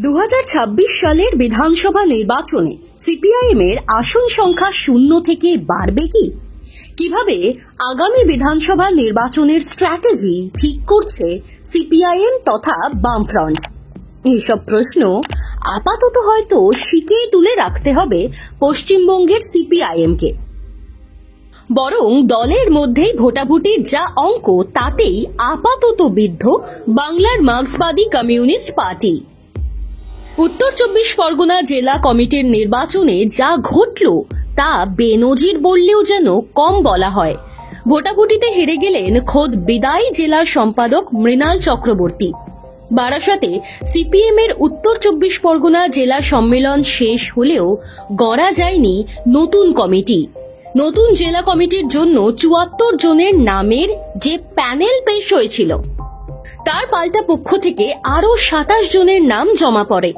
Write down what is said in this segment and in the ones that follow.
2026 সালের বিধানসভা নির্বাচনে সিপিআইএম এর আসন সংখ্যা 0 থেকে বাড়বে কি? কিভাবে আগামী বিধানসভা নির্বাচনের স্ট্র্যাটেজি ঠিক করছে সিপিআইএম তথা বামফ্রন্ট? এইসব প্রশ্ন আপাতত হয়তো শিকে তুলে রাখতে হবে পশ্চিমবঙ্গের সিপিআইএমকে। বরং দলের মধ্যেই ভোটাভুটির যা অঙ্ক তাতেই আপাতত বিদ্ধ বাংলার মার্ক্সবাদী কমিউনিস্ট পার্টি। উত্তর 24 পরগনা জেলা কমিটির নির্বাচনে যা ঘটল তা বেনজির বললেও যেন কম বলা হয়। ভোটাভুটিতে হেরে গেলেন খোদ বিদায়ী জেলা সম্পাদক মৃণাল চক্রবর্তী। বারাসাতে সিপিএম এর উত্তর 24 পরগনা জেলা সম্মেলন শেষ হলেও গড়া যায়নি নতুন কমিটি। নতুন জেলা কমিটির জন্য 74 জনের নামের যে প্যানেল পেশ হয়েছিল তার পাল্টা পক্ষ থেকে আরো 27 জনের নাম জমা পড়ে।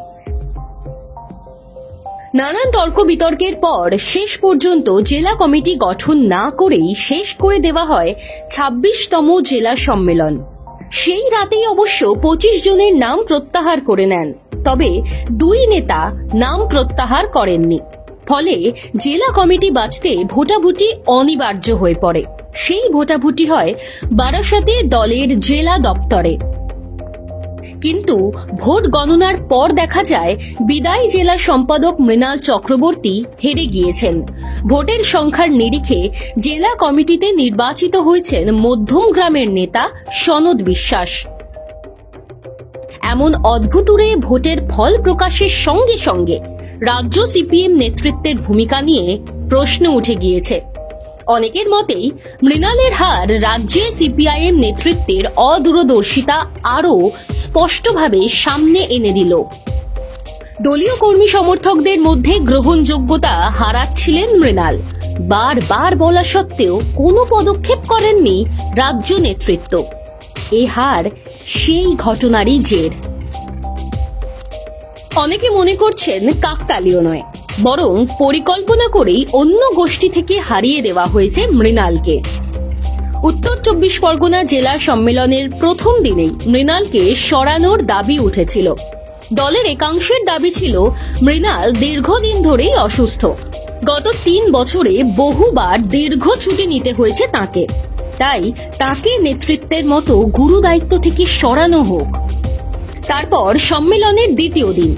নানান তর্ক বিতর্কের পর শেষ পর্যন্ত জেলা কমিটি গঠন না করেই শেষ করে দেওয়া হয় 26তম জেলা সম্মেলন। সেই রাতেই অবশ্য 25 জনের নাম প্রত্যাহার করে নেন, তবে 2 নেতা নাম প্রত্যাহার করেননি। ফলে জেলা কমিটি বাঁচতে ভোটাভুটি অনিবার্য হয়ে পড়ে। সেই ভোটাভুটি হয় বারাসাতে দলের জেলা দপ্তরে। কিন্তু ভোট গণনার পর দেখা যায় বিদায়ী জেলা সম্পাদক মৃণাল চক্রবর্তী হেরে গিয়েছেন। ভোটের সংখ্যার নিরিখে জেলা কমিটিতে নির্বাচিত হয়েছেন মধ্যমগ্রামের নেতা সনদ বিশ্বাস। এমন অদ্ভুতুড়ে ভোটের ফল প্রকাশের সঙ্গে সঙ্গে রাজ্য সিপিএম নেতৃত্বের ভূমিকা নিয়ে প্রশ্ন উঠে গিয়েছে। অনেকের মতেই মৃণালের হার রাজ্যে সিপিআইএম নেতৃত্বের অদূরদর্শিতা আরও স্পষ্টভাবে সামনে এনে দিল। দলীয় কর্মী সমর্থকদের মধ্যে গ্রহণযোগ্যতা হারাচ্ছিলেন মৃণাল। বারবার বলা সত্ত্বেও কোনো পদক্ষেপ করেননি রাজ্য নেতৃত্ব। এ হার সেই ঘটনারই জের। অনেকে মনে করছেন কাকতালীয় নয়, বরং পরিকল্পনা করেই অন্য গোষ্ঠী থেকে হারিয়ে দেওয়া হয়েছে মৃণালকে। উত্তর 24 পরগনা জেলা সম্মেলনের প্রথম দিনেই মৃণালকে সরানোর দাবি উঠেছিল। দলের একাংশের দাবি ছিল মৃণাল দীর্ঘদিন ধরেই অসুস্থ। গত 3 বছরে বহুবার দীর্ঘ ছুটি নিতে হয়েছে তাকে, তাই তাকে নেতৃত্বের মতো গুরু দায়িত্ব থেকে সরানো হোক। তারপর সম্মেলনের দ্বিতীয় দিন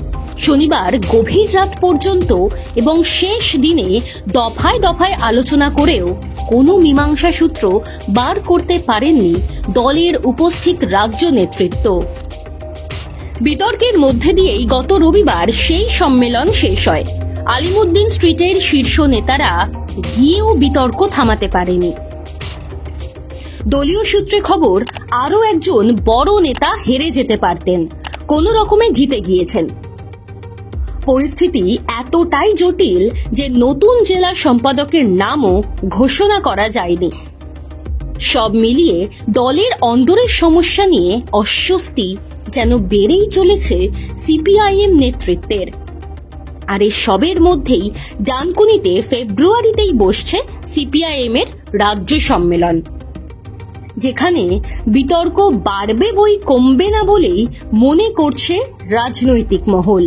শনিবার গভীর রাত পর্যন্ত এবং শেষ দিনে দফায় দফায় আলোচনা করেও কোনো মীমাংসা সূত্র বার করতে পারেননি দলের উপস্থিত রাজ্য নেতৃত্ব। বিতর্কের মধ্যে দিয়েই গত রবিবার সেই সম্মেলন শেষ হয়। আলিমুদ্দিন স্ট্রিটের শীর্ষ নেতারা গিয়েও বিতর্ক থামাতে পারেনি। দলীয় সূত্রে খবর, আরও একজন বড় নেতা হেরে যেতে পারতেন, কোনো রকমে জিতে গিয়েছেন। পরিস্থিতি এতটাই জটিল যে নতুন জেলা সম্পাদকের নামও ঘোষণা করা যায়নি। সব মিলিয়ে দলের অন্দরের সমস্যা নিয়ে অস্বস্তি যেন বেড়েই চলেছে সিপিআইএম নেতৃত্বের। আর এই সবের মধ্যেই ডানকুনিতে ফেব্রুয়ারিতেই বসছে সিপিআইএম এর রাজ্য সম্মেলন, যেখানে বিতর্ক বাড়বে বই কমবে না বলেই মনে করছে রাজনৈতিক মহল।